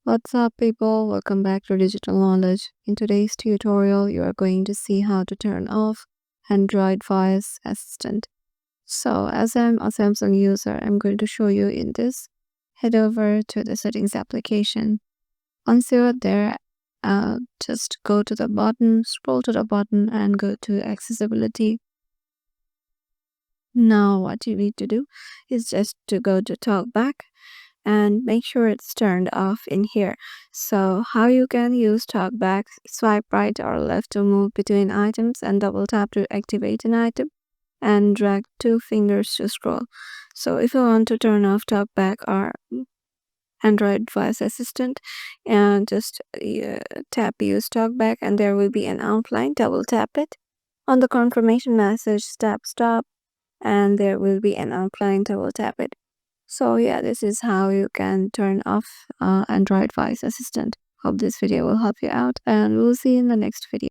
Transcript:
What's up, people? Welcome back to Digital Knowledge. In today's tutorial, you are going to see how to turn off Android Voice Assistant. So, as I'm a Samsung user, I'm going to show you in this. Head over to the settings application. Once you're there, just go to the button, scroll to the button, and go to accessibility. Now, what you need to do is just to go to TalkBack and make sure it's turned off in here. So how you can use TalkBack: swipe right or left to move between items and double tap to activate an item and drag two fingers to scroll. So if you want to turn off TalkBack or Android Voice Assistant, and just tap use TalkBack and there will be an outline. Double tap it. On the confirmation message, tap stop and there will be an outline. Double tap it. So yeah, this is how you can turn off Android Voice Assistant. Hope this video will help you out and we'll see you in the next video.